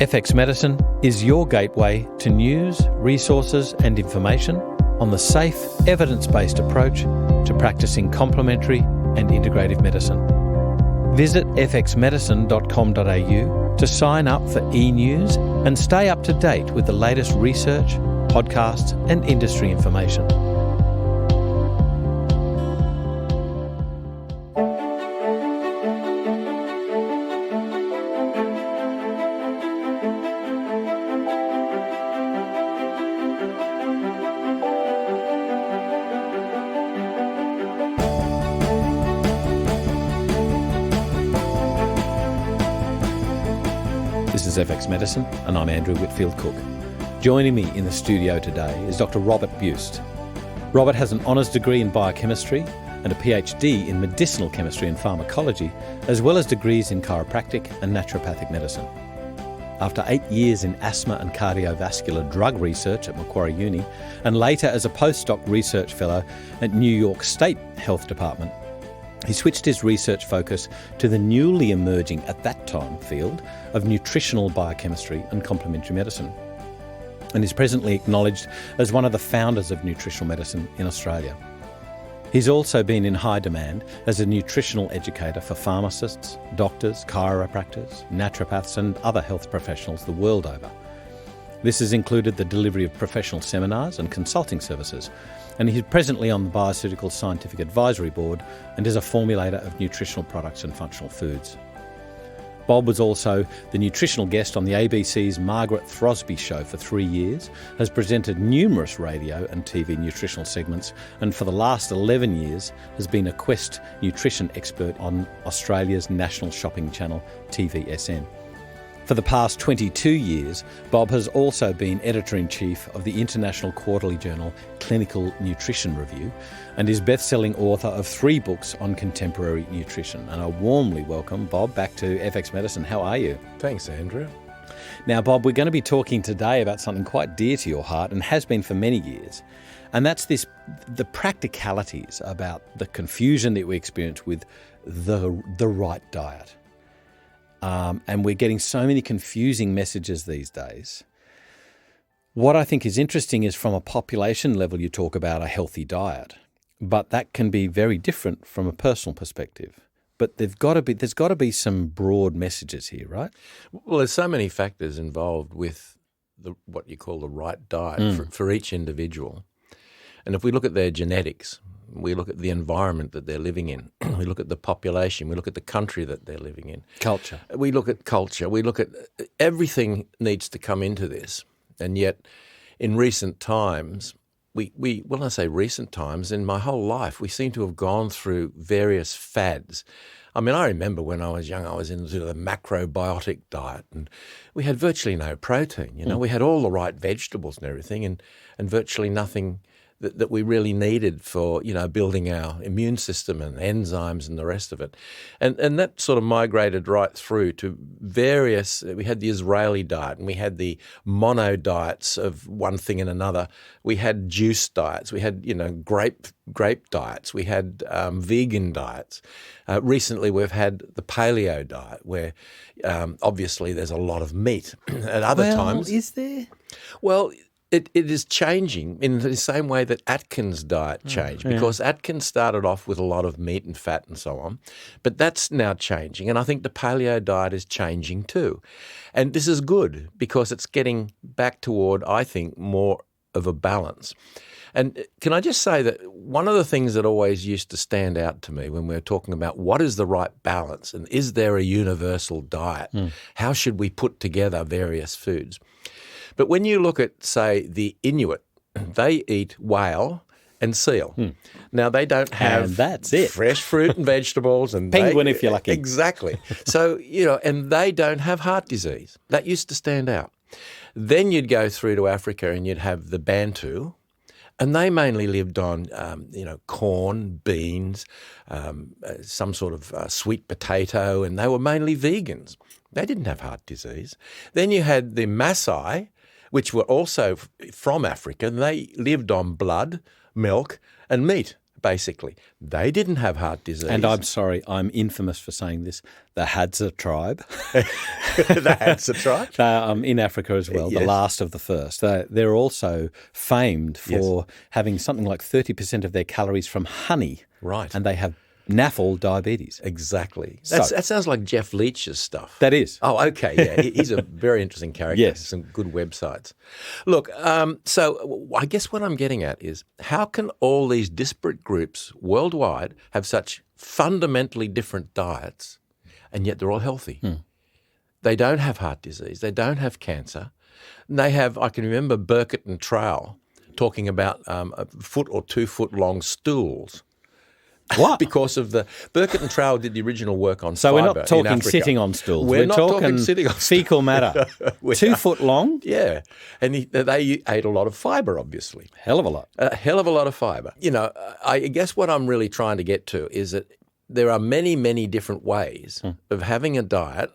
FX Medicine is your gateway to news, resources and information on the safe, evidence-based approach to practicing complementary and integrative medicine. Visit fxmedicine.com.au to sign up for e-news and stay up to date with the latest research, podcasts and industry information. This is FX Medicine and I'm Andrew Whitfield Cook. Joining me in the studio today is Dr. Robert Buist. Robert has an honours degree in biochemistry and a PhD in medicinal chemistry and pharmacology, as well as degrees in chiropractic and naturopathic medicine. After 8 years in asthma and cardiovascular drug research at Macquarie Uni, and later as a postdoc research fellow at New York State Health Department, he switched his research focus to the newly emerging, at that time, field of nutritional biochemistry and complementary medicine, and is presently acknowledged as one of the founders of nutritional medicine in Australia. He's also been in high demand as a nutritional educator for pharmacists, doctors, chiropractors, naturopaths and other health professionals the world over. This has included the delivery of professional seminars and consulting services, and he's presently on the Bioceuticals Scientific Advisory Board and is a formulator of nutritional products and functional foods. Bob was also the nutritional guest on the ABC's Margaret Throsby show for 3 years, has presented numerous radio and TV nutritional segments, and for the last 11 years has been a Quest nutrition expert on Australia's national shopping channel TVSN. For the past 22 years, Bob has also been Editor-in-Chief of the international quarterly journal Clinical Nutrition Review and is best-selling author of 3 books on contemporary nutrition. And I warmly welcome Bob back to FX Medicine. How are you? Thanks, Andrew. Now, Bob, we're going to be talking today about something quite dear to your heart and has been for many years, and that's the practicalities about the confusion that we experience with the right diet. And we're getting so many confusing messages these days. What I think is interesting is from a population level, you talk about a healthy diet, but that can be very different from a personal perspective. But there's got to be some broad messages here, right? Well, there's so many factors involved with what you call the right diet for each individual. And if we look at their genetics, we look at the environment that they're living in, we look at the population, we look at the country that they're living in. Culture. We look at culture, we look at everything needs to come into this. And yet in recent times, when I say recent times, in my whole life, we seem to have gone through various fads. I mean, I remember when I was young, I was into the macrobiotic diet and we had virtually no protein. We had all the right vegetables and everything and virtually nothing that we really needed for, building our immune system and enzymes and the rest of it. And that sort of migrated right through to we had the Israeli diet and we had the mono diets of one thing and another. We had juice diets, we had, grape diets, we had vegan diets. Recently we've had the paleo diet where obviously there's a lot of meat. At other times... is there? Well... It is changing in the same way that Atkins' diet changed because Atkins started off with a lot of meat and fat and so on, but that's now changing, and I think the paleo diet is changing too. And this is good because it's getting back toward, I think, more of a balance. And can I just say that one of the things that always used to stand out to me when we were talking about what is the right balance and is there a universal diet? How should we put together various foods? But when you look at, say, the Inuit, they eat whale and seal. Now, they don't have and that's it. Fresh fruit and vegetables. And Penguin if you're lucky. Exactly. So, and they don't have heart disease. That used to stand out. Then you'd go through to Africa and you'd have the Bantu, and they mainly lived on, corn, beans, some sort of sweet potato, and they were mainly vegans. They didn't have heart disease. Then you had the Maasai, which were also from Africa, and they lived on blood, milk and meat. basically. They didn't have heart disease. And I'm sorry, I'm infamous for saying this, the Hadza tribe. The Hadza tribe? They're in Africa as well, Yes. the last of the first. They're also famed for having something like 30% of their calories from honey. Right. And they have NAFL diabetes. Exactly. That sounds like Jeff Leach's stuff. That is. Oh, okay. Yeah, he's a very interesting character. Yes. Some good websites. Look, so I guess what I'm getting at is how can all these disparate groups worldwide have such fundamentally different diets and yet they're all healthy? They don't have heart disease. They don't have cancer. And they have, I can remember Burkitt and Trowell talking about a foot or 2 foot long stools. What? Because of the Burkitt and Trowell did the original work on So fibre. we're not talking sitting on stools. We're not talking sitting on fecal matter. 2 foot long? Yeah. And they ate a lot of fibre, obviously. Hell of a lot. A hell of a lot of fibre. You know, I guess what I'm really trying to get to is that there are many, many different ways of having a diet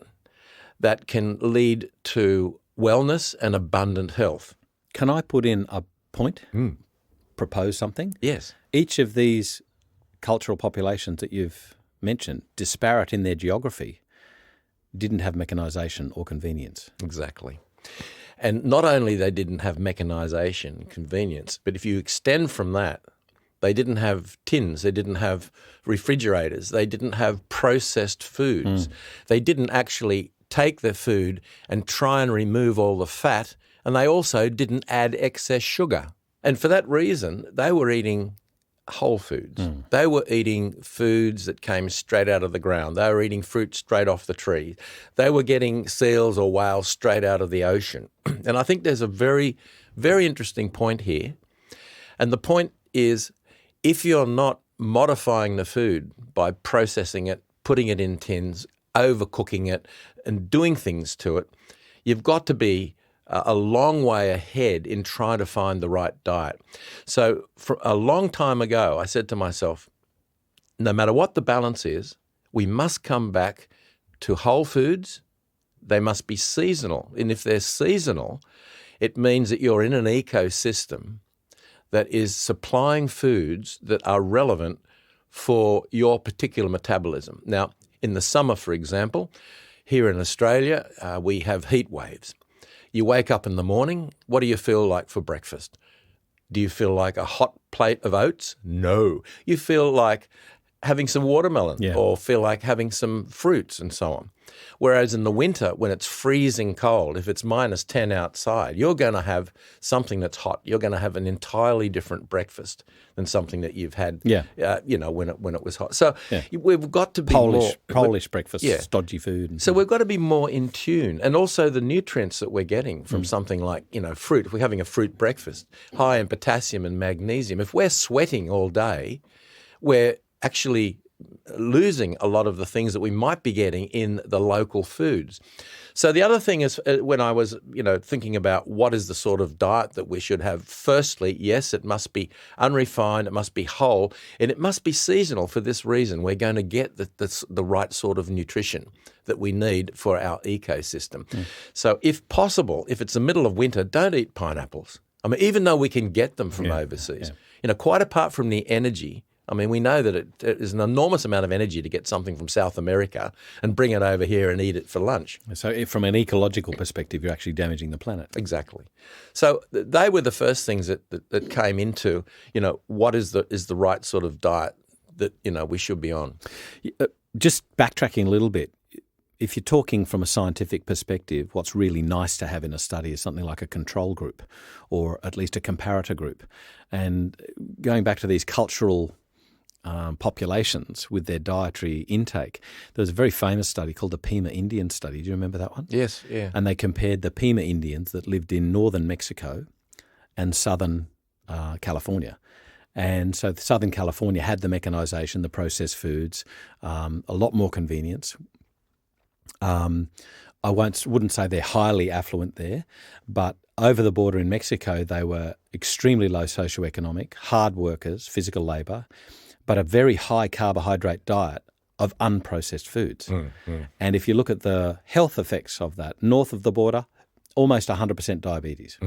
that can lead to wellness and abundant health. Can I put in a point? Propose something? Yes. Each of these cultural populations that you've mentioned, disparate in their geography, didn't have mechanisation or convenience. Exactly. And not only they didn't have mechanisation and convenience, but if you extend from that, they didn't have tins, they didn't have refrigerators, they didn't have processed foods. They didn't actually take their food and try and remove all the fat, and they also didn't add excess sugar. And for that reason, they were eating whole foods. They were eating foods that came straight out of the ground. They were eating fruit straight off the tree. They were getting seals or whales straight out of the ocean. And I think there's a very, very interesting point here. And the point is, if you're not modifying the food by processing it, putting it in tins, overcooking it, and doing things to it, you've got to be a long way ahead in trying to find the right diet. So for a long time ago, I said to myself, no matter what the balance is, we must come back to whole foods. They must be seasonal. And if they're seasonal, it means that you're in an ecosystem that is supplying foods that are relevant for your particular metabolism. Now, in the summer, for example, here in Australia, we have heat waves. You wake up in the morning, what do you feel like for breakfast? Do you feel like a hot plate of oats? No. You feel like having some watermelon or feel like having some fruits and so on. Whereas in the winter, when it's freezing cold, if it's -10 outside, you're going to have something that's hot. You're going to have an entirely different breakfast than something that you've had, when it was hot. So we've got to be Polish breakfast, stodgy food. And so we've got to be more in tune. And also the nutrients that we're getting from something like, fruit. If we're having a fruit breakfast, high in potassium and magnesium, if we're sweating all day, we're actually losing a lot of the things that we might be getting in the local foods. So the other thing is when I was, thinking about what is the sort of diet that we should have, firstly, yes, it must be unrefined, it must be whole, and it must be seasonal for this reason. We're going to get the right sort of nutrition that we need for our ecosystem. So if possible, if it's the middle of winter, don't eat pineapples. I mean, even though we can get them from overseas, quite apart from the energy. I mean, we know that it is an enormous amount of energy to get something from South America and bring it over here and eat it for lunch. So from an ecological perspective, you're actually damaging the planet. Exactly. So they were the first things that came into, what is the right sort of diet that, we should be on. Just backtracking a little bit, if you're talking from a scientific perspective, what's really nice to have in a study is something like a control group or at least a comparator group. And going back to these cultural populations with their dietary intake. There was a very famous study called the Pima Indian study. Do you remember that one? Yes, yeah. And they compared the Pima Indians that lived in northern Mexico and southern California. And so Southern California had the mechanisation, the processed foods, a lot more convenience. I wouldn't say they're highly affluent there, but over the border in Mexico, they were extremely low socioeconomic, hard workers, physical labour, but a very high carbohydrate diet of unprocessed foods. And if you look at the health effects of that, north of the border, almost 100% diabetes.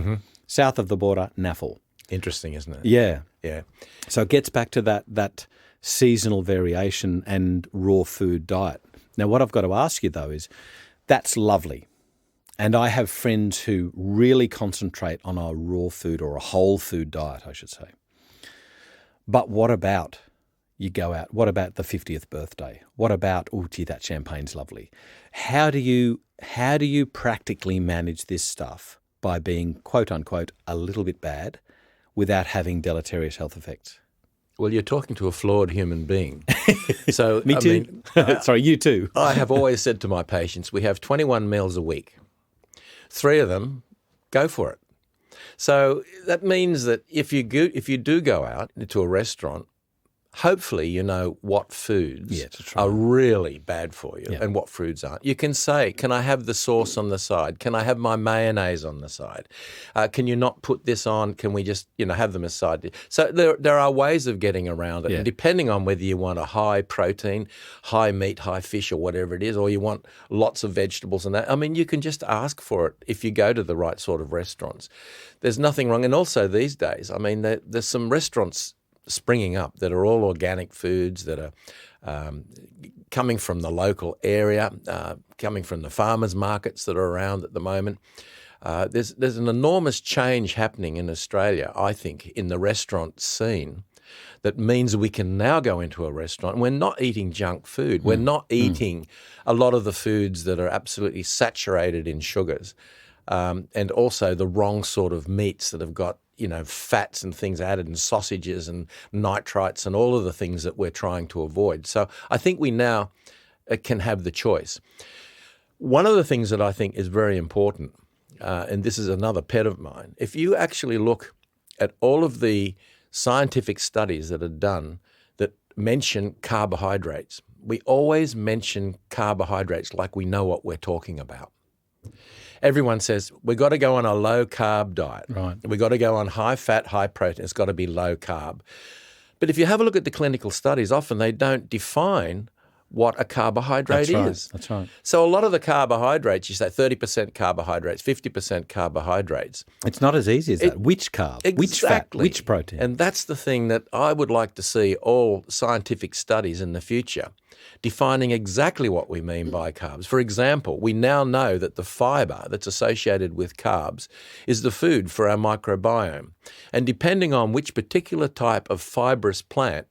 South of the border, NAFL. Interesting, isn't it? Yeah. Yeah. So it gets back to that seasonal variation and raw food diet. Now, what I've got to ask you, though, is that's lovely. And I have friends who really concentrate on a raw food or a whole food diet, I should say. But what about you go out? What about the 50th birthday? What about, oh, gee, that champagne's lovely? How do you practically manage this stuff by being, quote unquote, a little bit bad without having deleterious health effects? Well, you're talking to a flawed human being. So Me too. Sorry, you too. I have always said to my patients, we have 21 meals a week. 3 of them, go for it. So that means that if you do go out into a restaurant, hopefully you know what foods are really bad for you and what foods aren't. You can say, can I have the sauce on the side? Can I have my mayonnaise on the side? Can you not put this on? Can we just have them aside? So there are ways of getting around it. And depending on whether you want a high protein, high meat, high fish or whatever it is, or you want lots of vegetables and that, I mean, you can just ask for it if you go to the right sort of restaurants. There's nothing wrong. And also these days, I mean, there's some restaurants springing up that are all organic foods that are coming from the local area, coming from the farmers markets that are around at the moment. There's an enormous change happening in Australia, I think, in the restaurant scene that means we can now go into a restaurant and we're not eating junk food. We're not eating a lot of the foods that are absolutely saturated in sugars and also the wrong sort of meats that have got fats and things added and sausages and nitrites and all of the things that we're trying to avoid. So I think we now can have the choice. One of the things that I think is very important, and this is another pet of mine, if you actually look at all of the scientific studies that are done that mention carbohydrates, we always mention carbohydrates like we know what we're talking about. Everyone says, we've got to go on a low-carb diet. Right. We've got to go on high-fat, high-protein. It's got to be low-carb. But if you have a look at the clinical studies, often they don't define what a carbohydrate is. That's right. So a lot of the carbohydrates, you say 30% carbohydrates, 50% carbohydrates. It's not as easy as that. Which carb? Exactly. Which fat? Which protein? And that's the thing that I would like to see all scientific studies in the future defining exactly what we mean by carbs. For example, we now know that the fibre that's associated with carbs is the food for our microbiome. And depending on which particular type of fibrous plant,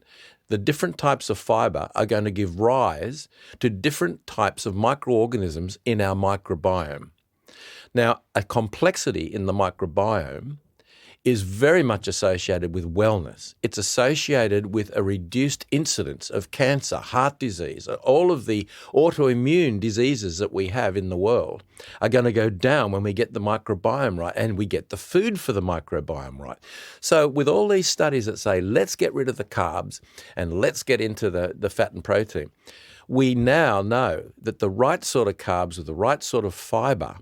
the different types of fibre are going to give rise to different types of microorganisms in our microbiome. Now, a complexity in the microbiome is very much associated with wellness. It's associated with a reduced incidence of cancer, heart disease. All of the autoimmune diseases that we have in the world are going to go down when we get the microbiome right and we get the food for the microbiome right. So with all these studies that say, let's get rid of the carbs and let's get into the fat and protein, we now know that the right sort of carbs with the right sort of fibre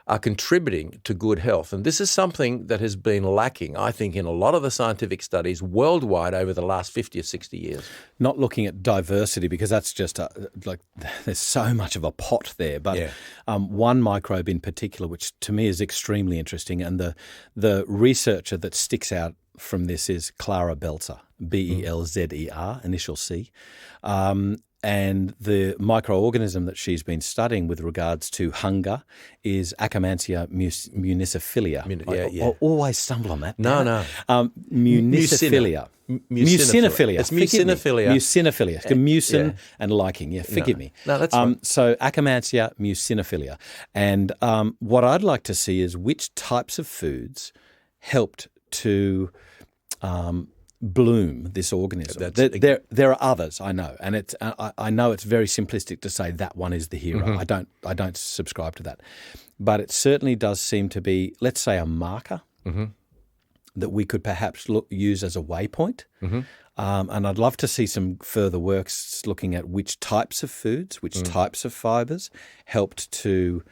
are contributing to good health. And this is something that has been lacking, I think, in a lot of the scientific studies worldwide over the last 50 or 60 years. Not looking at diversity, because that's just there's so much of a pot there. But one microbe in particular, which to me is extremely interesting, and the researcher that sticks out from this is Clara Belzer, Belzer, initial C. And the microorganism that she's been studying with regards to hunger is Akkermansia muciniphila. I always stumble on that. No. Muciniphila. Mucinophilia. It's mucinophilia. Mucinophilia. It's mucin and liking. Yeah, forgive me. No, that's right. So Akkermansia mucinophilia. And what I'd like to see is which types of foods helped to bloom this organism. There are others, I know, and it's I know it's very simplistic to say that one is the hero. Mm-hmm. I don't subscribe to that, but it certainly does seem to be, let's say, a marker that we could perhaps use as a waypoint. Mm-hmm. And I'd love to see some further works looking at which types of foods, which types of fibres helped to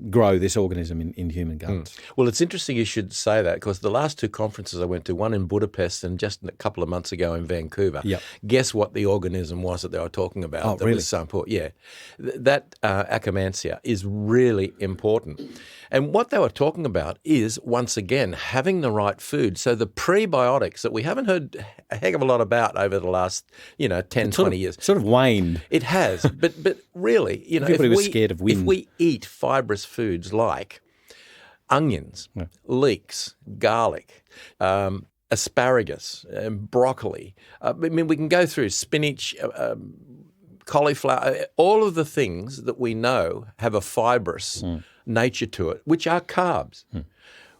grow this organism in human guts. Well, it's interesting you should say that, because the last two conferences I went to, one in Budapest and just a couple of months ago in Vancouver, Yep. guess what the organism was that they were talking about? Oh, that really? was so important. Yeah. That Akkermansia is really important. And what they were talking about is, once again, having the right food. So the prebiotics that we haven't heard a heck of a lot about over the last, 10, 20 years. Sort of waned. It has. but really, Everybody was scared of wind. If we eat fibrous foods like onions, leeks, garlic, asparagus, broccoli, we can go through spinach, cauliflower, all of the things that we know have a fibrous nature to it, which are carbs.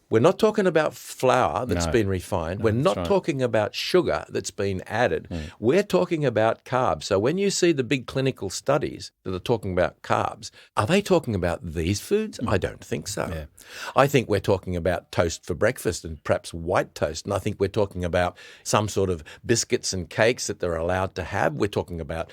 We're not talking about flour that's been refined. We're not talking about sugar that's been added. We're talking about carbs. So when you see the big clinical studies that are talking about carbs, are they talking about these foods? I don't think so. Yeah. I think we're talking about toast for breakfast and perhaps white toast. And I think we're talking about some sort of biscuits and cakes that they're allowed to have. We're talking about,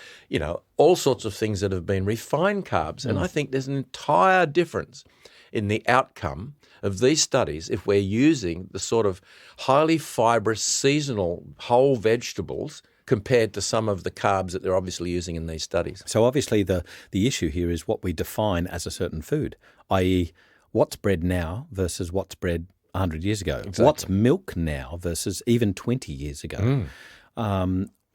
all sorts of things that have been refined carbs. And I think there's an entire difference in the outcome of these studies if we're using the sort of highly fibrous seasonal whole vegetables compared to some of the carbs that they're obviously using in these studies. So obviously the issue here is what we define as a certain food, i.e. what's bred now versus what's bred 100 years ago. Exactly. What's milk now versus even 20 years ago.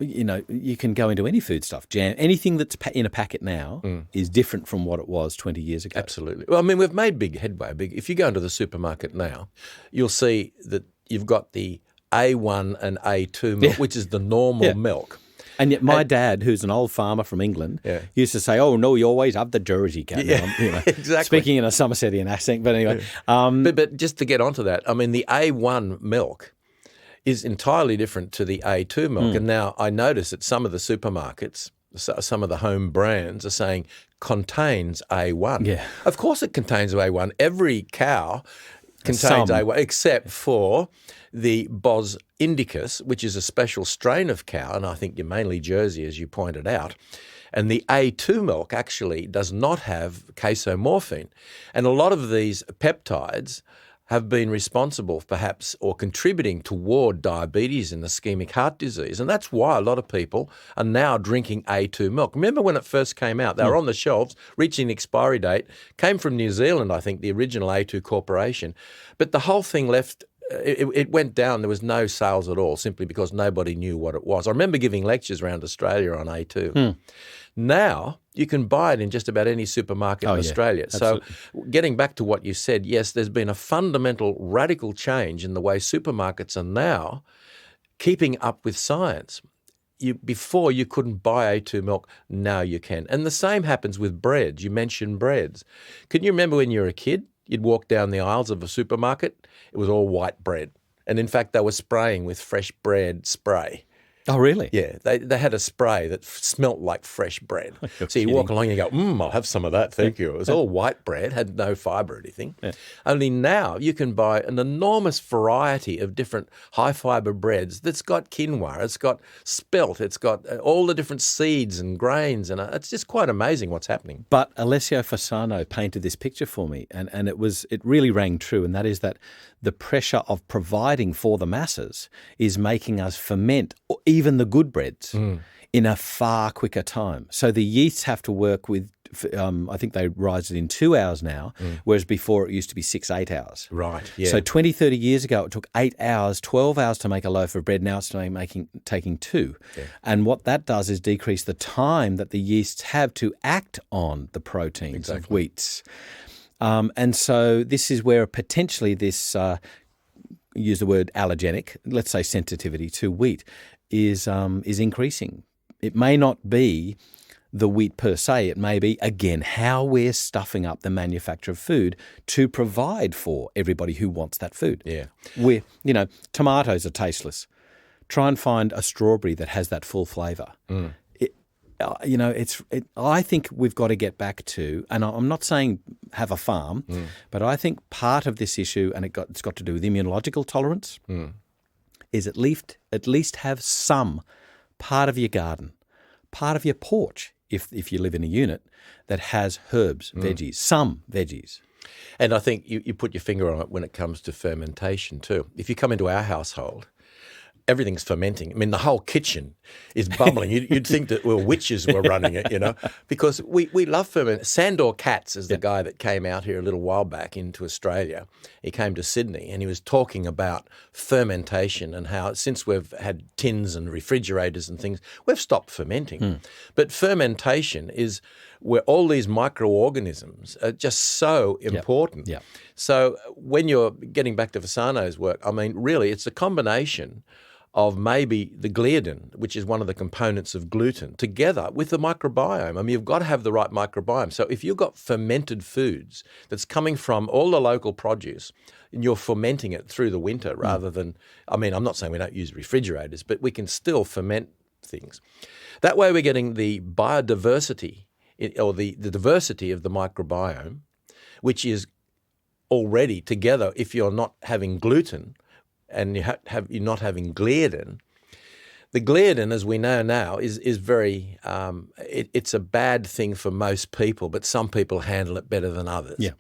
You can go into any food stuff, jam, anything that's in a packet now is different from what it was 20 years ago. Absolutely. Well, we've made big headway. If you go into the supermarket now, you'll see that you've got the A1 and A2 milk, which is the normal milk. And yet my dad, who's an old farmer from England, used to say, oh, no, you always have the Jersey cow. Exactly. Speaking in a Somersetian accent. But anyway. But just to get onto that, the A1 milk is entirely different to the A2 milk. And now I notice that some of the supermarkets, some of the home brands are saying contains A1. Yeah. Of course it contains A1. Every cow contains A1 except for the Bos indicus, which is a special strain of cow, and I think you're mainly Jersey, as you pointed out. And the A2 milk actually does not have casomorphine. And a lot of these peptides have been responsible perhaps or contributing toward diabetes and ischemic heart disease. And that's why a lot of people are now drinking A2 milk. Remember when it first came out, they were on the shelves, reaching the expiry date, came from New Zealand, I think, the original A2 corporation. But the whole thing left, it went down. There was no sales at all simply because nobody knew what it was. I remember giving lectures around Australia on A2. Now you can buy it in just about any supermarket in Australia. Absolutely. So getting back to what you said, yes, there's been a fundamental radical change in the way supermarkets are now keeping up with science. Before you couldn't buy A2 milk, now you can. And the same happens with breads. You mentioned breads. Can you remember when you were a kid, you'd walk down the aisles of a supermarket, it was all white bread. And in fact, they were spraying with fresh bread spray. Oh, really? Yeah, they had a spray that smelt like fresh bread. So you walk along and you go, I'll have some of that, thank you. It was all white bread, had no fibre or anything. Yeah. Only now you can buy an enormous variety of different high-fibre breads that's got quinoa, it's got spelt, it's got all the different seeds and grains, and it's just quite amazing what's happening. But Alessio Fasano painted this picture for me, and it really rang true, and that is that the pressure of providing for the masses is making us ferment even the good breads in a far quicker time. So the yeasts have to work with, I think they rise it in 2 hours now, whereas before it used to be 6-8 hours. Right, yeah. So 20, 30 years ago, it took 8 hours, 12 hours to make a loaf of bread. Now it's taking 2. Yeah. And what that does is decrease the time that the yeasts have to act on the proteins of wheats. And so this is where potentially this, use the word allergenic, let's say sensitivity to wheat, is increasing. It may not be the wheat per se. It may be, again, how we're stuffing up the manufacture of food to provide for everybody who wants that food. Yeah. Tomatoes are tasteless. Try and find a strawberry that has that full flavour. I think we've got to get back to, and I'm not saying have a farm, but I think part of this issue, and it's got to do with immunological tolerance, is at least have some part of your garden, part of your porch, if you live in a unit, that has herbs, veggies, some veggies. And I think you put your finger on it when it comes to fermentation too. If you come into our household, everything's fermenting. I mean, the whole kitchen is bubbling. You'd think that witches were running it, because we love ferment. Sandor Katz is the guy that came out here a little while back into Australia. He came to Sydney and he was talking about fermentation and how since we've had tins and refrigerators and things, we've stopped fermenting. But fermentation is where all these microorganisms are just so important. Yep. So when you're getting back to Fasano's work, I mean, really, it's a combination of maybe the gliadin, which is one of the components of gluten, together with the microbiome. I mean, you've got to have the right microbiome. So if you've got fermented foods that's coming from all the local produce and you're fermenting it through the winter rather than, I mean, I'm not saying we don't use refrigerators, but we can still ferment things. That way we're getting the biodiversity or the diversity of the microbiome, which is already together if you're not having gluten and you're not having gliadin. The gliadin, as we know now, is very it's a bad thing for most people, but some people handle it better than others. Yeah.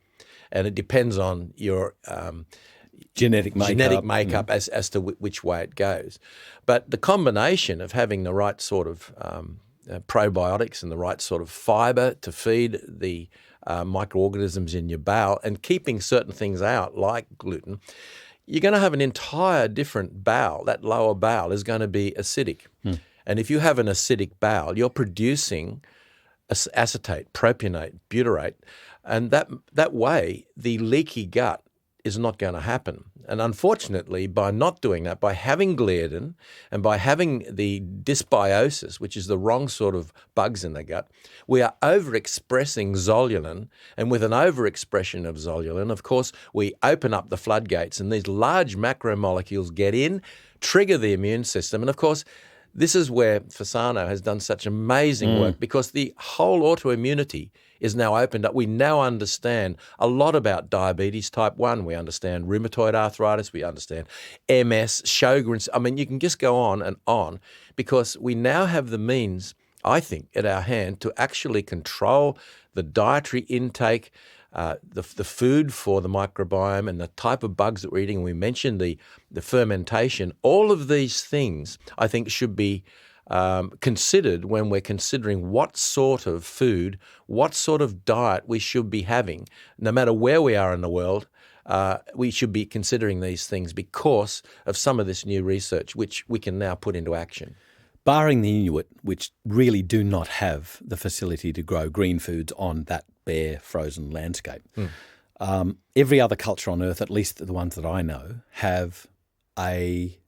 And it depends on your genetic makeup as to which way it goes. But the combination of having the right sort of probiotics and the right sort of fibre to feed the microorganisms in your bowel and keeping certain things out like gluten, you're going to have an entire different bowel. That lower bowel is going to be acidic. And if you have an acidic bowel, you're producing acetate, propionate, butyrate, and that way the leaky gut is not going to happen. And unfortunately, by not doing that, by having gliadin and by having the dysbiosis, which is the wrong sort of bugs in the gut, we are overexpressing zonulin. And with an overexpression of zonulin, of course, we open up the floodgates and these large macromolecules get in, trigger the immune system. And of course, this is where Fasano has done such amazing work because the whole autoimmunity is now opened up. We now understand a lot about diabetes type 1. We understand rheumatoid arthritis. We understand MS, Sjogren's. I mean, you can just go on because we now have the means, I think, at our hand to actually control the dietary intake, the food for the microbiome and the type of bugs that we're eating. We mentioned the fermentation. All of these things, I think, should be considered when we're considering what sort of food, what sort of diet we should be having. No matter where we are in the world, we should be considering these things because of some of this new research, which we can now put into action. Barring the Inuit, which really do not have the facility to grow green foods on that bare, frozen landscape, every other culture on Earth, at least the ones that I know, have a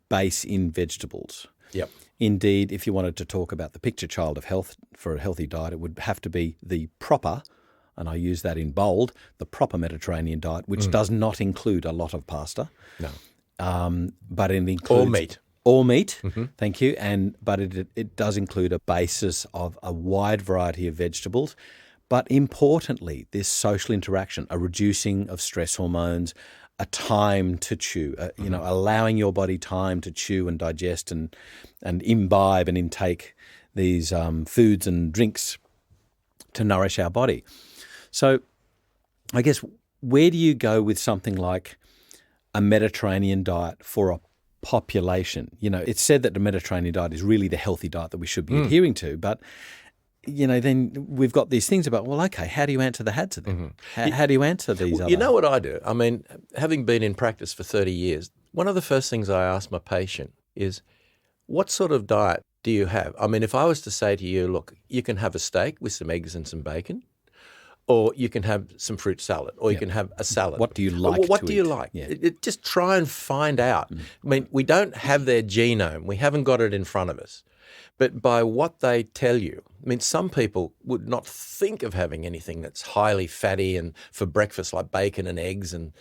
base in vegetables. Yep. Indeed, if you wanted to talk about the picture child of health for a healthy diet, it would have to be the proper, and I use that in bold, the proper Mediterranean diet, which does not include a lot of pasta. No. But it includes... All meat. Thank you. But it does include a basis of a wide variety of vegetables. But importantly, this social interaction, a reducing of stress hormones, a time to chew, allowing your body time to chew and digest and imbibe and intake these foods and drinks to nourish our body. So I guess where do you go with something like a Mediterranean diet for a population? It's said that the Mediterranean diet is really the healthy diet that we should be adhering to, but then we've got these things about, well, okay, how do you answer the HADs of them? How do you answer these other... You know what I do? I mean, having been in practice for 30 years, one of the first things I ask my patient is, what sort of diet do you have? I mean, if I was to say to you, look, you can have a steak with some eggs and some bacon, or you can have some fruit salad, or you can have a salad. What do you like What to do you eat? like? Yeah. Just try and find out. I mean, we don't have their genome. We haven't got it in front of us. But by what they tell you, I mean, some people would not think of having anything that's highly fatty and for breakfast like bacon and eggs and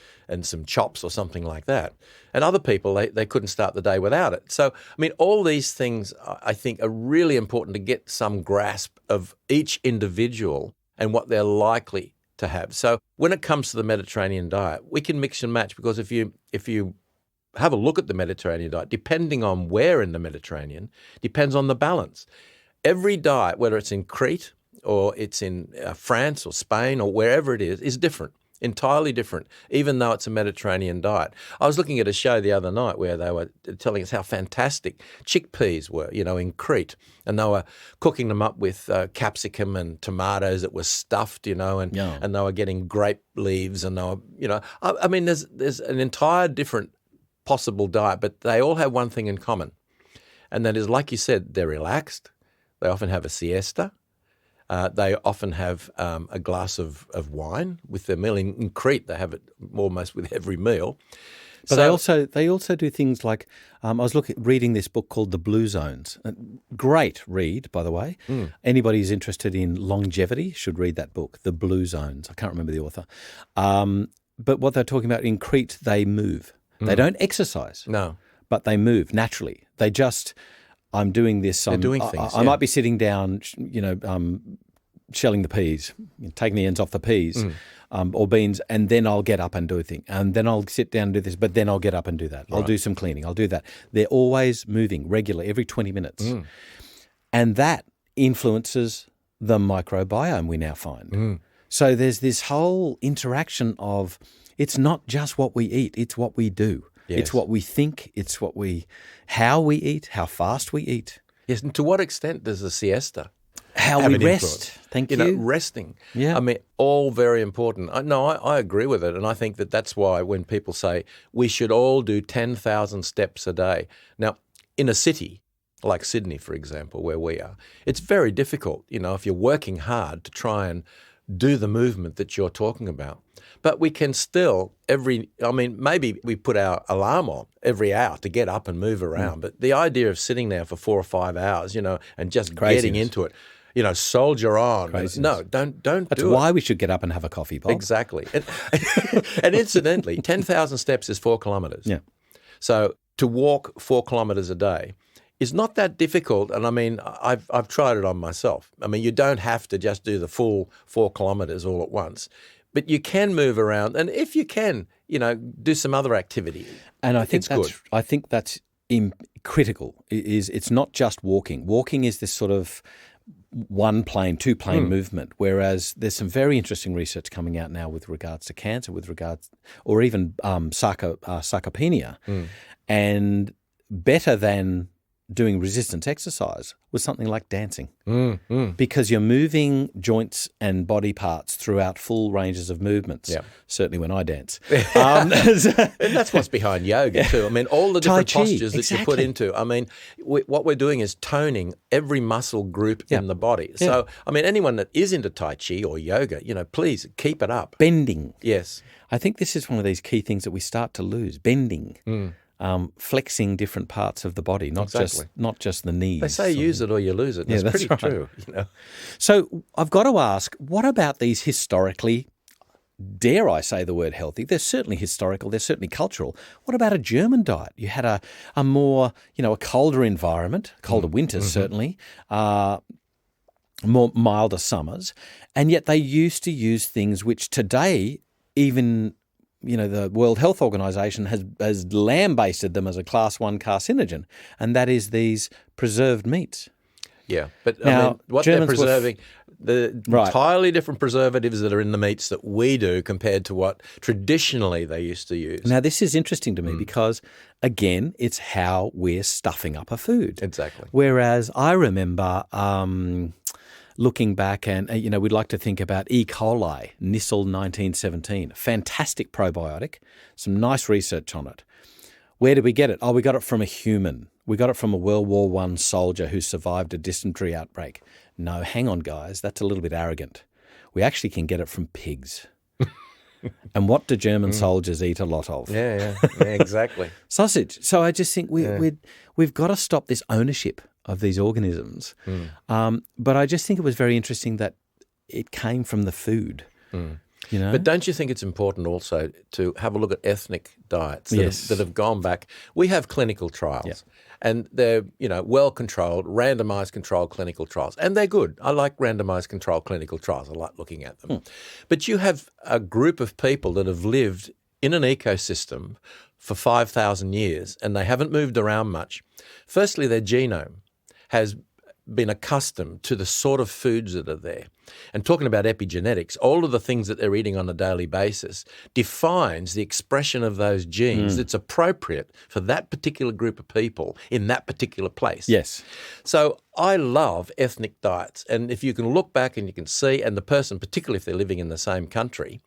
some chops or something like that. And other people, they couldn't start the day without it. So, I mean, all these things I think are really important to get some grasp of each individual and what they're likely to have. So when it comes to the Mediterranean diet, we can mix and match because if you have a look at the Mediterranean diet, depending on where in the Mediterranean, depends on the balance. Every diet, whether it's in Crete or it's in France or Spain or wherever it is different, entirely different, even though it's a Mediterranean diet. I was looking at a show the other night where they were telling us how fantastic chickpeas were, in Crete, and they were cooking them up with capsicum and tomatoes that were stuffed, and they were getting grape leaves, and they were, I mean, there's an entire different possible diet, but they all have one thing in common, and that is, like you said, they're relaxed. They often have a siesta. They often have a glass of wine with their meal. In Crete, they have it almost with every meal. But they also do things like I was reading this book called The Blue Zones. Great read, by the way. Anybody who's interested in longevity should read that book, The Blue Zones. I can't remember the author. But what they're talking about in Crete, they move. They don't exercise. No, but they move naturally. They just. I'm doing this. They're doing things. I might be sitting down, shelling the peas, taking the ends off the peas or beans, and then I'll get up and do a thing. And then I'll sit down and do this, but then I'll get up and do that. I'll do some cleaning. I'll do that. They're always moving regularly, every 20 minutes. And that influences the microbiome, we now find. So there's this whole interaction of it's not just what we eat, it's what we do. Yes. It's what we think. It's how we eat, how fast we eat. Yes, and to what extent does the siesta how have we an rest? Influence? Thank you. Resting. Yeah. I mean, all very important. I agree with it, and I think that's why when people say we should all do 10,000 steps a day. Now, in a city like Sydney, for example, where we are, it's very difficult, if you're working hard to try and do the movement that you're talking about. But we can still maybe we put our alarm on every hour to get up and move around. But the idea of sitting there for 4 or 5 hours, and just getting into it, soldier on. Craziness. No, don't do it. That's why we should get up and have a coffee, Bob. Exactly. And incidentally, 10,000 steps is 4 kilometres. Yeah. So to walk 4 kilometres a day is not that difficult. And I've tried it on myself. You don't have to just do the full 4 kilometres all at once. But you can move around, and if you can, do some other activity. And I think that's critical. It's not just walking. Walking is this sort of one plane, two plane movement. Whereas there's some very interesting research coming out now with regards to cancer, or even sarcopenia, and better than doing resistance exercise was something like dancing because you're moving joints and body parts throughout full ranges of movements, certainly when I dance. And that's what's behind yoga too. All the different postures that you put into. What we're doing is toning every muscle group in the body. So, anyone that is into Tai Chi or yoga, please keep it up. Bending. Yes. I think this is one of these key things that we start to lose, bending. Flexing different parts of the body, not just the knees. They say use it or you lose it. That's pretty true. So I've got to ask, what about these historically, dare I say the word healthy? They're certainly historical. They're certainly cultural. What about a German diet? You had a more, a colder environment, colder winters certainly, more milder summers, and yet they used to use things which today even the World Health Organization has lambasted them as a class 1 carcinogen, and that is these preserved meats. Yeah, but now, what Germans they're preserving, the entirely different preservatives that are in the meats that we do compared to what traditionally they used to use. Now, this is interesting to me because, again, it's how we're stuffing up a food. Exactly. Whereas I remember looking back and, we'd like to think about E. coli, Nissel 1917, fantastic probiotic, some nice research on it. Where did we get it? Oh, we got it from a human. We got it from a World War I soldier who survived a dysentery outbreak. No, hang on, guys, that's a little bit arrogant. We actually can get it from pigs. And what do German soldiers eat a lot of? Yeah, exactly. Sausage. So I just think we've got to stop this ownership of these organisms. But I just think it was very interesting that it came from the food. But don't you think it's important also to have a look at ethnic diets that have gone back? We have clinical trials and they're, well-controlled, randomised controlled clinical trials, and they're good. I like randomised controlled clinical trials. I like looking at them. But you have a group of people that have lived in an ecosystem for 5,000 years and they haven't moved around much. Firstly, their genome has been accustomed to the sort of foods that are there. And talking about epigenetics, all of the things that they're eating on a daily basis defines the expression of those genes that's appropriate for that particular group of people in that particular place. Yes. So I love ethnic diets. And if you can look back and you can see, and the person, particularly if they're living in the same country,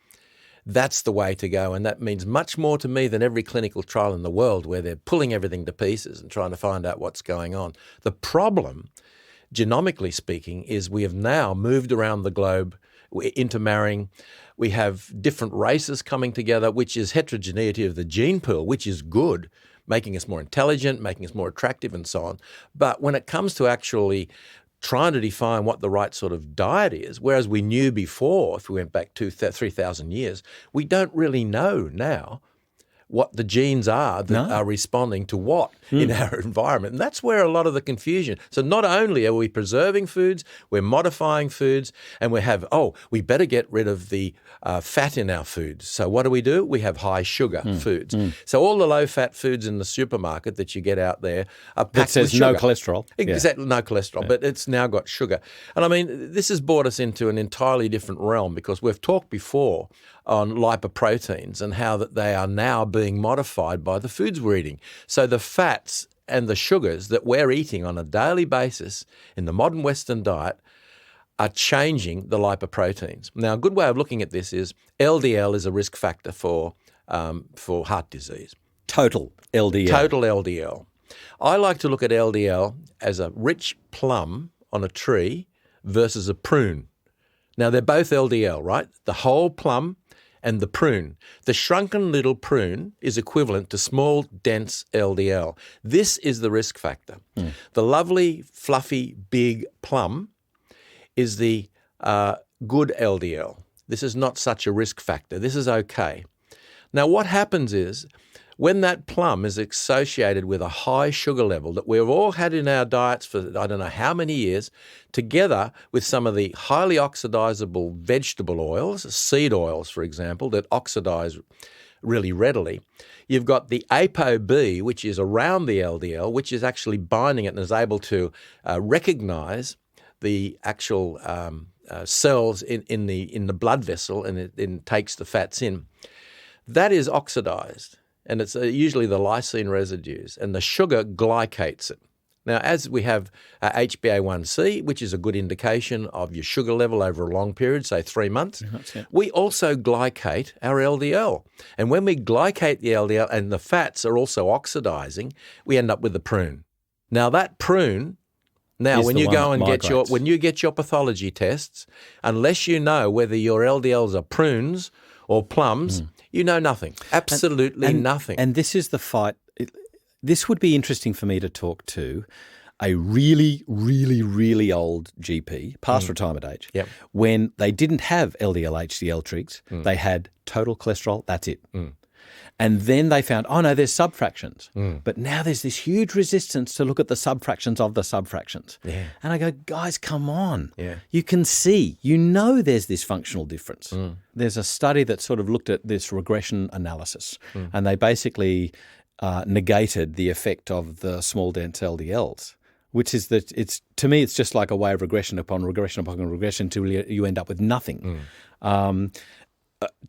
that's the way to go. And that means much more to me than every clinical trial in the world where they're pulling everything to pieces and trying to find out what's going on. The problem, genomically speaking, is we have now moved around the globe. We're intermarrying. We have different races coming together, which is heterogeneity of the gene pool, which is good, making us more intelligent, making us more attractive and so on. But when it comes to actually trying to define what the right sort of diet is, whereas we knew before, if we went back 3,000 years, we don't really know now what the genes are that are responding to what in our environment. And that's where a lot of the confusion. So not only are we preserving foods, we're modifying foods, and we better get rid of the fat in our foods. So what do? We have high sugar foods. So all the low-fat foods in the supermarket that you get out there are packed with sugar. No cholesterol. Exactly, no cholesterol, but it's now got sugar. And I mean, this has brought us into an entirely different realm because we've talked before on lipoproteins and how that they are now being modified by the foods we're eating. So the fats and the sugars that we're eating on a daily basis in the modern Western diet are changing the lipoproteins. Now, a good way of looking at this is LDL is a risk factor for heart disease. Total LDL. Total LDL. I like to look at LDL as a rich plum on a tree versus a prune. Now, they're both LDL, right? The whole plum and the prune. The shrunken little prune is equivalent to small, dense LDL. This is the risk factor. The lovely, fluffy, big plum is the good LDL. This is not such a risk factor. This is okay. Now, what happens is when that plum is associated with a high sugar level that we've all had in our diets for I don't know how many years, together with some of the highly oxidizable vegetable oils, seed oils, for example, that oxidize really readily, you've got the ApoB, which is around the LDL, which is actually binding it and is able to recognize the actual cells in the blood vessel and it takes the fats in. That is oxidized. And it's usually the lysine residues, and the sugar glycates it. Now, as we have HbA1c, which is a good indication of your sugar level over a long period, say 3 months, we also glycate our LDL. And when we glycate the LDL and the fats are also oxidizing, we end up with the prune. Now, that prune, when you go and get your pathology tests, unless you know whether your LDLs are prunes or plums, you know nothing, absolutely nothing. And this is the fight. This would be interesting for me to talk to a really, really, really old GP, past retirement age, when they didn't have LDL, HDL trigs. They had total cholesterol, that's it. And then they found, there's subfractions. But now there's this huge resistance to look at the subfractions of the subfractions. Yeah. And I go, guys, come on. Yeah. You can see, there's this functional difference. There's a study that sort of looked at this regression analysis, and they basically negated the effect of the small, dense LDLs, which is that to me, it's just like a way of regression upon regression upon regression until you end up with nothing.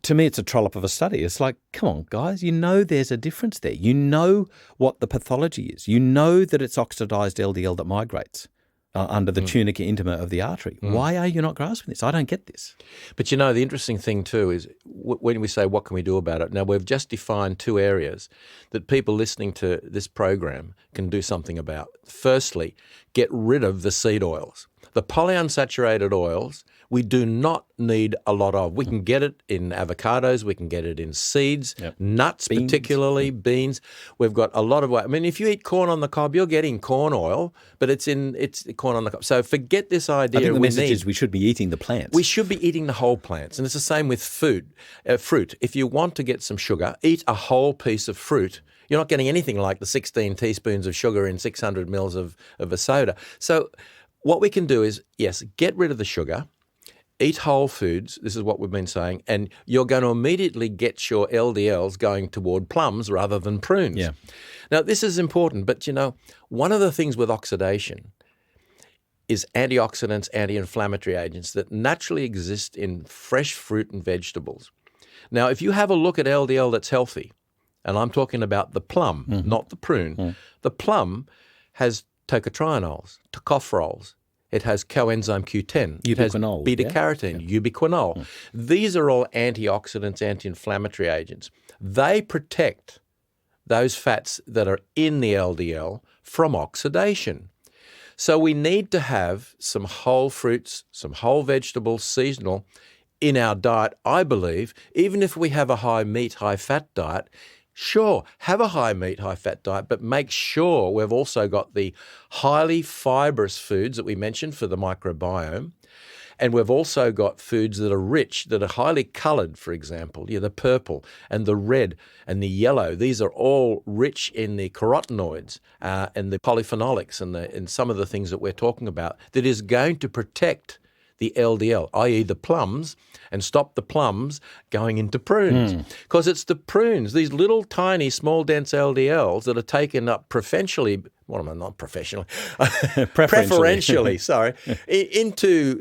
To me, it's a trollop of a study. It's like, come on, guys, there's a difference there. You know what the pathology is. You know that it's oxidized LDL that migrates under the tunica intima of the artery. Why are you not grasping this? I don't get this. But the interesting thing too is when we say, what can we do about it? Now, we've just defined 2 areas that people listening to this program can do something about. Firstly, get rid of the seed oils. The polyunsaturated oils, we do not need a lot of. We can get it in avocados, we can get it in seeds, nuts, beans. Particularly beans. We've got a lot of. I mean, if you eat corn on the cob, you're getting corn oil, but it's corn on the cob. So forget this idea. I think the message is we should be eating the plants. We should be eating the whole plants, and it's the same with fruit. If you want to get some sugar, eat a whole piece of fruit. You're not getting anything like the 16 teaspoons of sugar in 600 mils of a soda. So what we can do is, yes, get rid of the sugar. Eat whole foods, this is what we've been saying, and you're going to immediately get your LDLs going toward plums rather than prunes. Yeah. Now, this is important, but one of the things with oxidation is antioxidants, anti-inflammatory agents that naturally exist in fresh fruit and vegetables. Now, if you have a look at LDL that's healthy, and I'm talking about the plum, not the prune, the plum has tocotrienols, tocopherols. It has coenzyme Q10. It has Ubiquinol, beta-carotene, ubiquinol. These are all antioxidants, anti-inflammatory agents. They protect those fats that are in the LDL from oxidation. So we need to have some whole fruits, some whole vegetables, seasonal, in our diet, I believe. Even if we have a high meat, high fat diet, sure, have a high meat, high fat diet, but make sure we've also got the highly fibrous foods that we mentioned for the microbiome. And we've also got foods that are rich, that are highly coloured, for example, the purple and the red and the yellow. These are all rich in the carotenoids and the polyphenolics and some of the things that we're talking about that is going to protect the LDL, i.e. the plums, and stop the plums going into prunes. Because it's the prunes, these little tiny small dense LDLs that are taken up preferentially into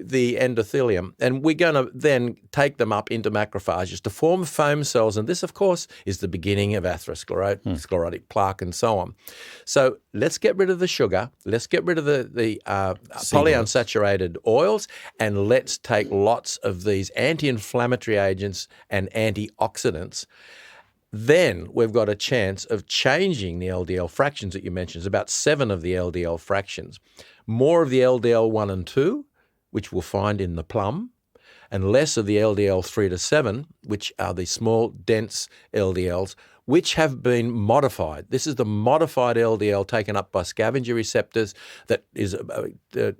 the endothelium. And we're going to then take them up into macrophages to form foam cells. And this, of course, is the beginning of atherosclerotic plaque and so on. So let's get rid of the sugar. Let's get rid of the polyunsaturated oils. And let's take lots of these anti-inflammatory agents and antioxidants. Then we've got a chance of changing the LDL fractions that you mentioned. There's about 7 of the LDL fractions. More of the LDL 1 and 2, which we'll find in the plum, and less of the LDL 3 to 7, which are the small, dense LDLs, which have been modified. This is the modified LDL taken up by scavenger receptors that is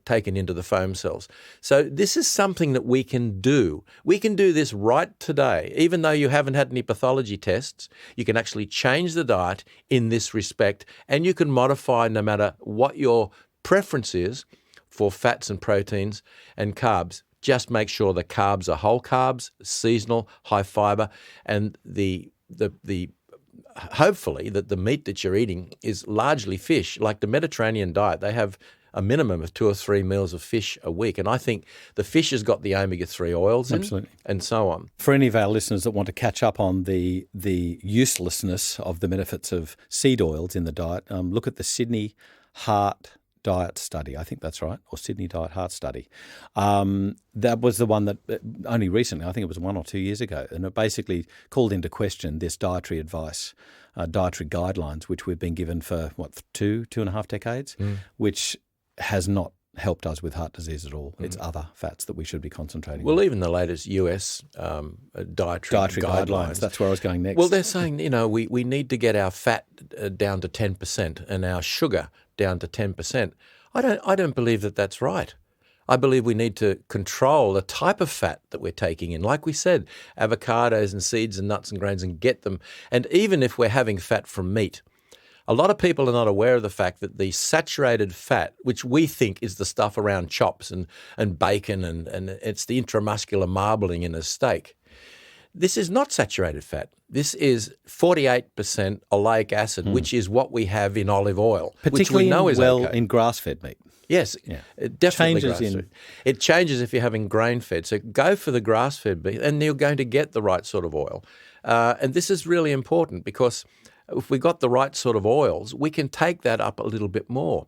taken into the foam cells. So this is something that we can do. We can do this right today. Even though you haven't had any pathology tests, you can actually change the diet in this respect, and you can modify no matter what your preference is for fats and proteins and carbs. Just make sure the carbs are whole carbs, seasonal, high fiber, and hopefully that the meat that you're eating is largely fish. Like the Mediterranean diet, they have a minimum of 2 or 3 meals of fish a week. And I think the fish has got the omega-3 oils in, and so on. For any of our listeners that want to catch up on the uselessness of the benefits of seed oils in the diet, look at the Sydney Heart Diet Study. I think that's right, or Sydney Diet Heart Study. That was the one that only recently, I think it was 1 or 2 years ago, and it basically called into question this dietary advice, dietary guidelines, which we've been given for, 2.5 decades, which has not helped us with heart disease at all. It's other fats that we should be concentrating on. Well, even the latest US dietary guidelines. That's where I was going next. Well, they're saying, we need to get our fat down to 10% and our sugar down to 10%. I don't believe that that's right. I believe we need to control the type of fat that we're taking in. Like we said, avocados and seeds and nuts and grains, and get them. And even if we're having fat from meat, a lot of people are not aware of the fact that the saturated fat, which we think is the stuff around chops and bacon and it's the intramuscular marbling in a steak, this is not saturated fat. This is 48% oleic acid, which is what we have in olive oil, particularly which we know is okay. in grass-fed meat. Yes, it definitely grass-fed. It changes if you're having grain-fed. So go for the grass-fed beef, and you're going to get the right sort of oil. And this is really important because if we got the right sort of oils, we can take that up a little bit more.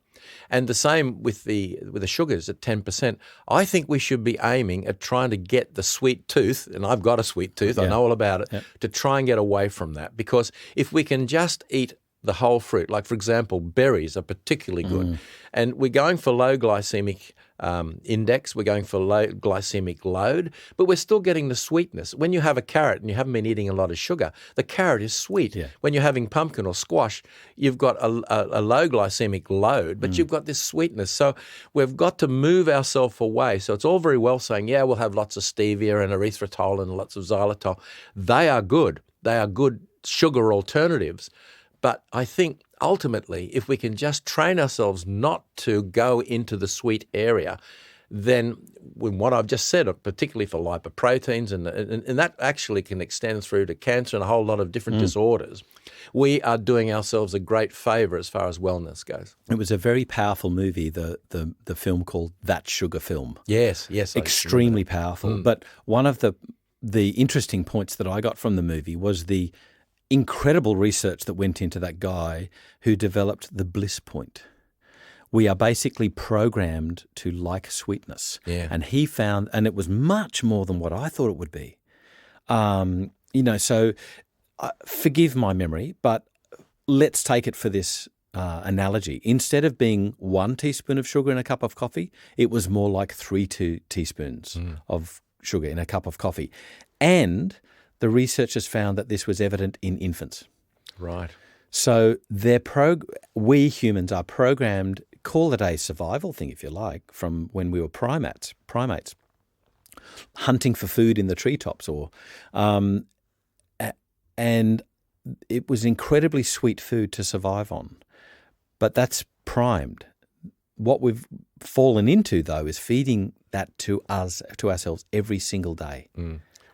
And the same with the sugars at 10%. I think we should be aiming at trying to get the sweet tooth, and I've got a sweet tooth, I know all about it, to try and get away from that. Because if we can just eat the whole fruit, like for example, berries are particularly good. And we're going for low glycemic index, we're going for low glycemic load, but we're still getting the sweetness. When you have a carrot and you haven't been eating a lot of sugar, the carrot is sweet. Yeah. When you're having pumpkin or squash, you've got a low glycemic load, but you've got this sweetness. So we've got to move ourselves away. So it's all very well saying, we'll have lots of stevia and erythritol and lots of xylitol. They are good. They are good sugar alternatives. But I think ultimately, if we can just train ourselves not to go into the sweet area, then with what I've just said, particularly for lipoproteins, and that actually can extend through to cancer and a whole lot of different disorders, we are doing ourselves a great favour as far as wellness goes. It was a very powerful movie, the film called That Sugar Film. Yes. Extremely powerful. But one of the interesting points that I got from the movie was the incredible research that went into that guy who developed the bliss point. We are basically programmed to like sweetness. Yeah. And he found, and it was much more than what I thought it would be. So forgive my memory, but let's take it for this analogy. Instead of being 1 teaspoon of sugar in a cup of coffee, it was more like 3 teaspoons of sugar in a cup of coffee. And the researchers found that this was evident in infants. Right. So we humans are programmed, call it a survival thing if you like, from when we were primates, hunting for food in the treetops, and it was incredibly sweet food to survive on. But that's primed. What we've fallen into, though, is feeding that to ourselves every single day.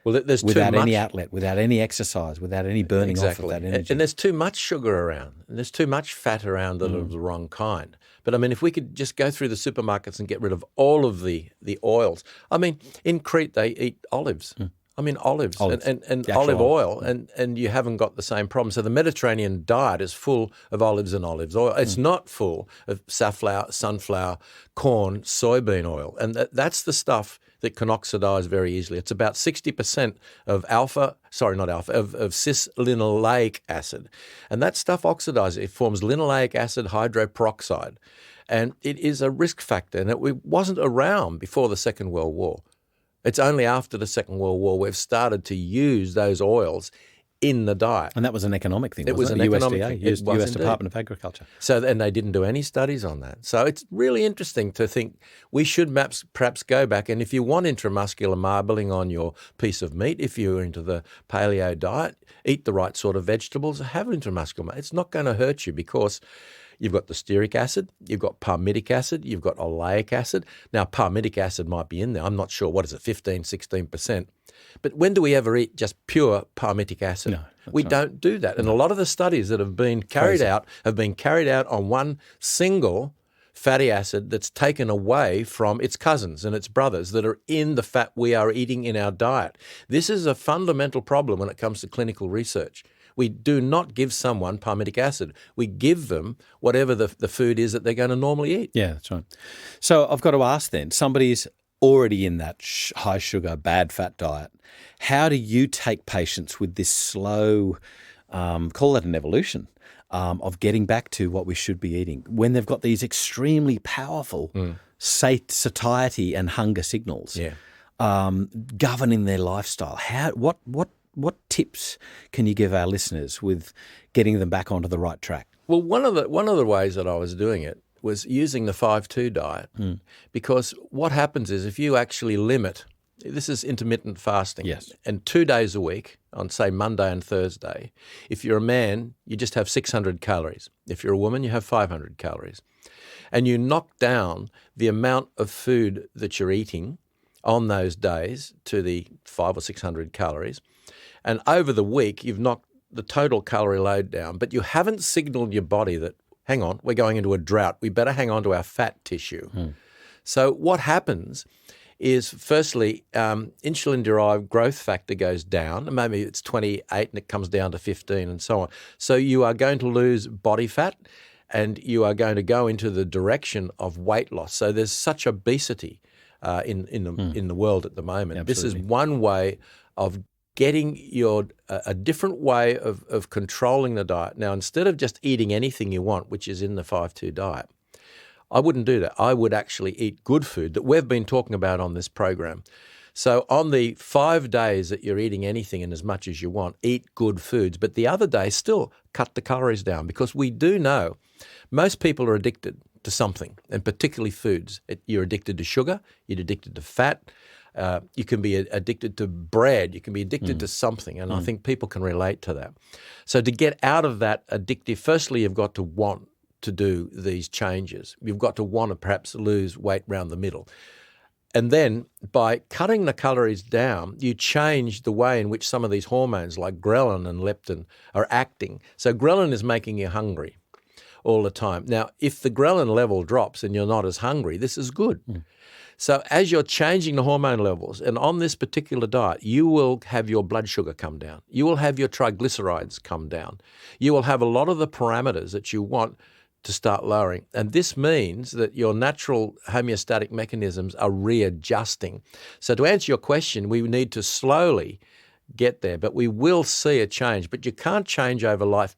Well, there's without too much. any outlet, without any exercise, without any burning off of that energy. And there's too much sugar around, and there's too much fat around that of the wrong kind. But I mean, if we could just go through the supermarkets and get rid of all of the oils. I mean, in Crete they eat olives. I mean, olives. And olive oil, and you haven't got the same problem. So the Mediterranean diet is full of olives and olive oil. It's not full of safflower, sunflower, corn, soybean oil. And that's the stuff that can oxidize very easily. It's about 60% of cis-linoleic acid. And that stuff oxidizes. It forms linoleic acid hydroperoxide. And it is a risk factor. And it wasn't around before the Second World War. It's only after the Second World War we've started to use those oils in the diet. And that was an economic thing, It was wasn't an it? economic USDA, thing. It was US indeed. Department of Agriculture. And they didn't do any studies on that. So it's really interesting to think we should perhaps go back, and if you want intramuscular marbling on your piece of meat, if you're into the paleo diet, eat the right sort of vegetables, have intramuscular. It's not going to hurt you because you've got the stearic acid, you've got palmitic acid, you've got oleic acid. Now, palmitic acid might be in there. I'm not sure. What is it, 15, 16%? But when do we ever eat just pure palmitic acid? No, we don't do that. And a lot of the studies that have been carried out have been carried out on one single fatty acid that's taken away from its cousins and its brothers that are in the fat we are eating in our diet. This is a fundamental problem when it comes to clinical research. We do not give someone palmitic acid. We give them whatever the food is that they're going to normally eat. Yeah, that's right. So I've got to ask then, somebody's already in that high sugar, bad fat diet. How do you take patients with this slow, call it an evolution, of getting back to what we should be eating when they've got these extremely powerful satiety and hunger signals governing their lifestyle? What tips can you give our listeners with getting them back onto the right track? Well, one of the ways that I was doing it was using the 5-2 diet, because what happens is if you actually limit, this is intermittent fasting, yes, and 2 days a week, on say Monday and Thursday, if you're a man, you just have 600 calories. If you're a woman, you have 500 calories. And you knock down the amount of food that you're eating on those days to the 500 or 600 calories. And over the week, you've knocked the total calorie load down, but you haven't signaled your body that, hang on, we're going into a drought. We better hang on to our fat tissue. So what happens is, firstly, insulin-derived growth factor goes down. And maybe it's 28 and it comes down to 15 and so on. So you are going to lose body fat and you are going to go into the direction of weight loss. So there's such obesity in the world at the moment. Absolutely. This is one way of getting a different way of controlling the diet. Now, instead of just eating anything you want, which is in the 5-2 diet, I wouldn't do that. I would actually eat good food that we've been talking about on this program. So on the 5 days that you're eating anything and as much as you want, eat good foods. But the other day, still cut the calories down, because we do know most people are addicted to something, and particularly foods. You're addicted to sugar, you're addicted to fat, you can be addicted to bread, you can be addicted to something, and I think people can relate to that. So to get out of that addictive, firstly, you've got to want to do these changes. You've got to want to perhaps lose weight round the middle. And then by cutting the calories down, you change the way in which some of these hormones like ghrelin and leptin are acting. So ghrelin is making you hungry all the time. Now, if the ghrelin level drops and you're not as hungry, this is good. So as you're changing the hormone levels, and on this particular diet, you will have your blood sugar come down. You will have your triglycerides come down. You will have a lot of the parameters that you want to start lowering. And this means that your natural homeostatic mechanisms are readjusting. So to answer your question, we need to slowly get there, but we will see a change. But you can't change overnight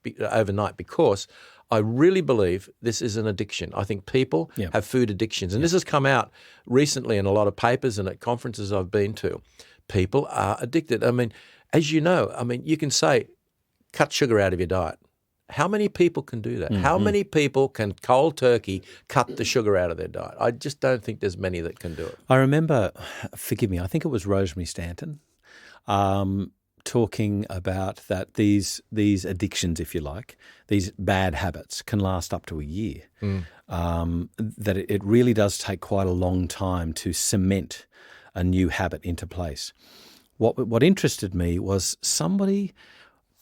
because I really believe this is an addiction. I think people have food addictions. And this has come out recently in a lot of papers and at conferences I've been to. People are addicted. I mean, as you know, you can say, cut sugar out of your diet. How many people can do that? How many people can cold turkey cut the sugar out of their diet? I just don't think there's many that can do it. I remember, forgive me, I think it was Rosemary Stanton, talking about that these addictions, if you like, these bad habits can last up to a year. That it really does take quite a long time to cement a new habit into place. What interested me was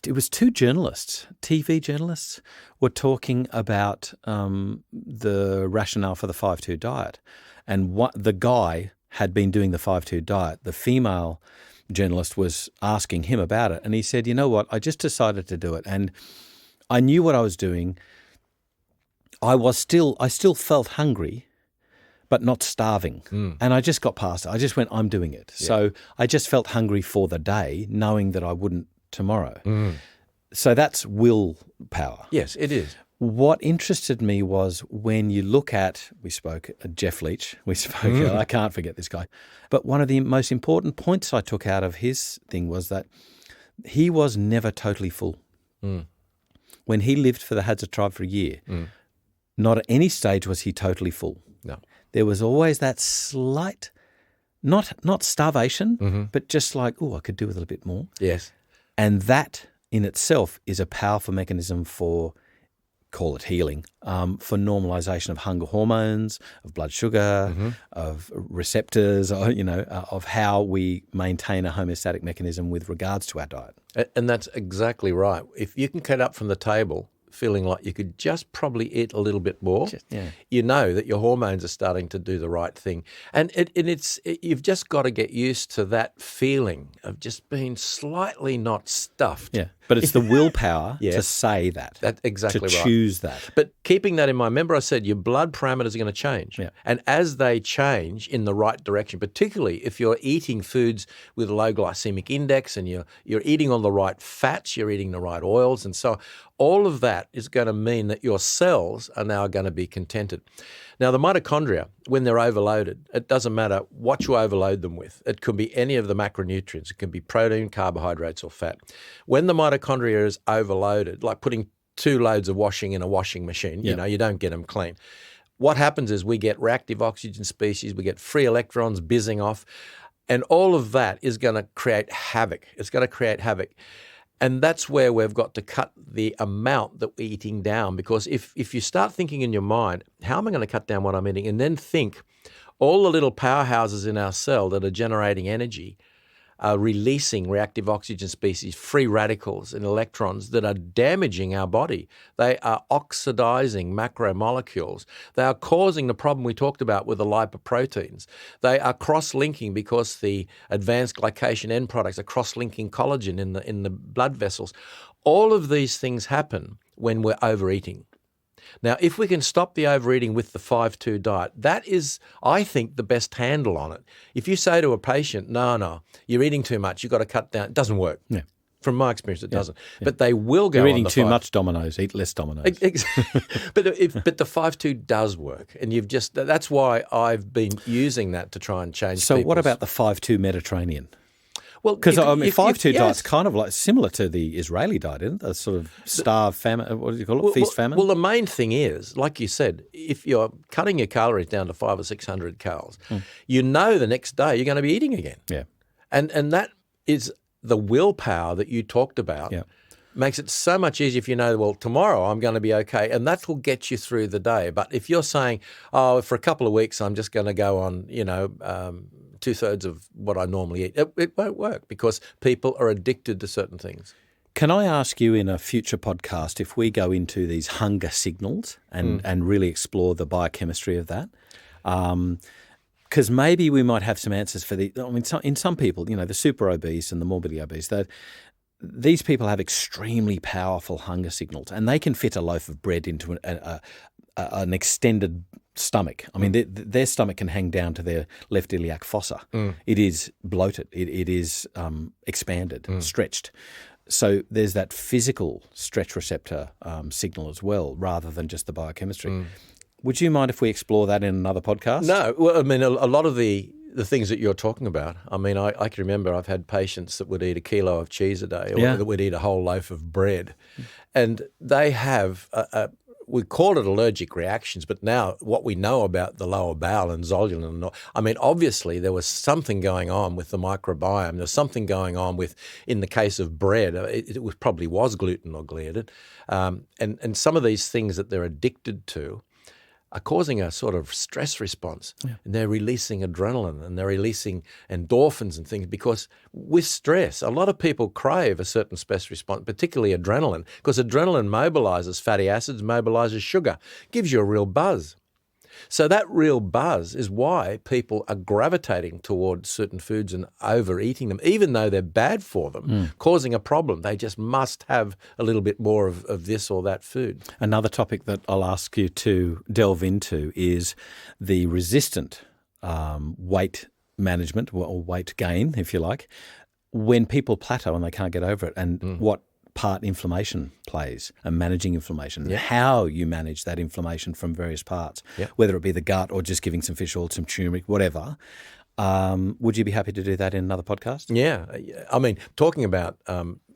it was two journalists, TV journalists, were talking about the rationale for the 5-2 diet. And the guy had been doing the 5-2 diet. The female journalist was asking him about it. And he said, you know what, I just decided to do it. And I knew what I was doing. I still felt hungry, but not starving. And I just got past it. I just went, I'm doing it. Yeah. So I just felt hungry for the day, knowing that I wouldn't tomorrow. So that's willpower. Yes, it is. What interested me was when you look at, we spoke, Jeff Leach, I can't forget this guy. But one of the most important points I took out of his thing was that he was never totally full. When he lived for the Hadza tribe for a year, not at any stage was he totally full. No. There was always that slight, not starvation, but just like, oh, I could do with a little bit more. Yes. And that in itself is a powerful mechanism for, call it healing, for normalization of hunger hormones, of blood sugar, of receptors, of how we maintain a homeostatic mechanism with regards to our diet. And that's exactly right. If you can get up from the table feeling like you could just probably eat a little bit more, you know that your hormones are starting to do the right thing. And you've just got to get used to that feeling of just being slightly not stuffed. Yeah, but it's the willpower to say that. That's exactly right. To choose that. But keeping that in mind, remember I said your blood parameters are going to change. Yeah. And as they change in the right direction, particularly if you're eating foods with a low glycemic index and you're eating all the right fats, you're eating the right oils and so on, all of that is going to mean that your cells are now going to be contented. Now, the mitochondria, when they're overloaded, it doesn't matter what you overload them with. It could be any of the macronutrients. It can be protein, carbohydrates, or fat. When the mitochondria is overloaded, like putting 2 loads of washing in a washing machine, you don't get them clean. What happens is we get reactive oxygen species, we get free electrons bizzing off, and all of that is going to create havoc. It's going to create havoc. And that's where we've got to cut the amount that we're eating down, because if you start thinking in your mind, how am I going to cut down what I'm eating, and then think all the little powerhouses in our cell that are generating energy are releasing reactive oxygen species, free radicals and electrons that are damaging our body. They are oxidizing macromolecules. They are causing the problem we talked about with the lipoproteins. They are cross-linking because the advanced glycation end products are cross-linking collagen in the blood vessels. All of these things happen when we're overeating. Now, if we can stop the overeating with the 5-2 diet, that is, I think, the best handle on it. If you say to a patient, no, you're eating too much, you've got to cut down, it doesn't work. Yeah. From my experience, it doesn't. Yeah. But they will go on the 5. You're eating too much Dominoes, eat less Dominoes. But the 5-2 does work, and that's why I've been using that to try and change So what about the 5-2 Mediterranean? Well, because 5-2 diet's kind of like similar to the Israeli diet, isn't it? The sort of starve famine. What do you call it? Feast famine. Well, the main thing is, like you said, if you're cutting your calories down to 500 or 600 calories, you know the next day you're going to be eating again. Yeah, and that is the willpower that you talked about. Yeah. makes it so much easier if you know, well, tomorrow I'm going to be okay, and that will get you through the day. But if you're saying, oh, for a couple of weeks I'm just going to go on, 2/3 of what I normally eat, it won't work because people are addicted to certain things. Can I ask you in a future podcast if we go into these hunger signals and really explore the biochemistry of that? Because maybe we might have some answers for in some people, the super obese and the morbidly obese, that these people have extremely powerful hunger signals, and they can fit a loaf of bread into an extended stomach. I mean, their stomach can hang down to their left iliac fossa. It is bloated. It is expanded, stretched. So there's that physical stretch receptor signal as well, rather than just the biochemistry. Would you mind if we explore that in another podcast? No. Well, I mean, a lot of the things that you're talking about, I mean, I can remember I've had patients that would eat a kilo of cheese a day or that would eat a whole loaf of bread. And they have we call it allergic reactions, but now what we know about the lower bowel and zolulan, I mean, obviously there was something going on with the microbiome. There's something going on with, in the case of bread, it probably was gluten or gliadin. And some of these things that they're addicted to are causing a sort of stress response. And they're releasing adrenaline and they're releasing endorphins and things, because with stress, a lot of people crave a certain stress response, particularly adrenaline, because adrenaline mobilizes fatty acids, mobilizes sugar, gives you a real buzz. So that real buzz is why people are gravitating towards certain foods and overeating them, even though they're bad for them, causing a problem. They just must have a little bit more of this or that food. Another topic that I'll ask you to delve into is the resistant weight management, or weight gain, if you like, when people plateau and they can't get over it, and what part inflammation plays, and managing inflammation, how you manage that inflammation from various parts, whether it be the gut or just giving some fish oil, some turmeric, whatever. Would you be happy to do that in another podcast? Yeah. I mean, talking about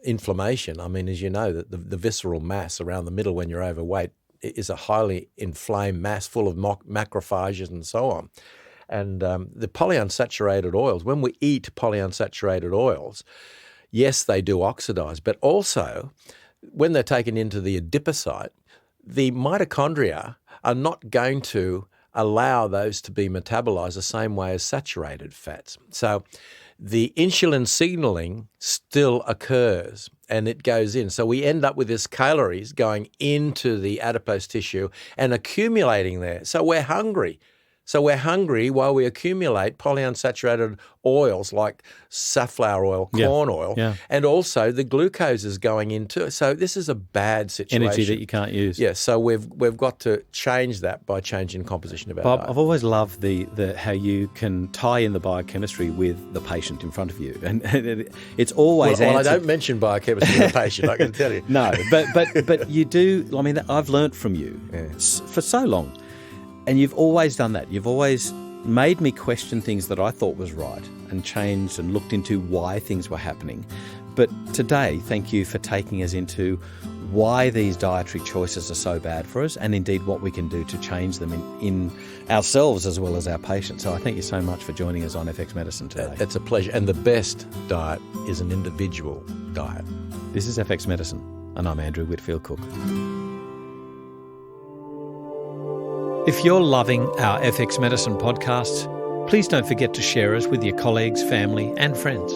inflammation, I mean, as you know, the visceral mass around the middle when you're overweight is a highly inflamed mass full of macrophages and so on. And the polyunsaturated oils, when we eat polyunsaturated oils, yes, they do oxidize, but also when they're taken into the adipocyte, the mitochondria are not going to allow those to be metabolized the same way as saturated fats. So the insulin signaling still occurs and it goes in. So we end up with this calories going into the adipose tissue and accumulating there. So we're hungry. While we accumulate polyunsaturated oils like safflower oil, corn oil, and also the glucose is going into it. So this is a bad situation. Energy that you can't use. Yeah, so we've got to change that by changing composition of our Bob, diet. I've always loved the how you can tie in the biochemistry with the patient in front of you, and it's always well, I don't mention biochemistry with the patient, I can tell you. No, but you do. I mean, I've learnt from you for so long. And you've always done that. You've always made me question things that I thought was right and changed and looked into why things were happening. But today, thank you for taking us into why these dietary choices are so bad for us, and indeed what we can do to change them in ourselves as well as our patients. So I thank you so much for joining us on FX Medicine today. It's a pleasure. And the best diet is an individual diet. This is FX Medicine, and I'm Andrew Whitfield Cook. If you're loving our FX Medicine podcasts, please don't forget to share us with your colleagues, family and friends.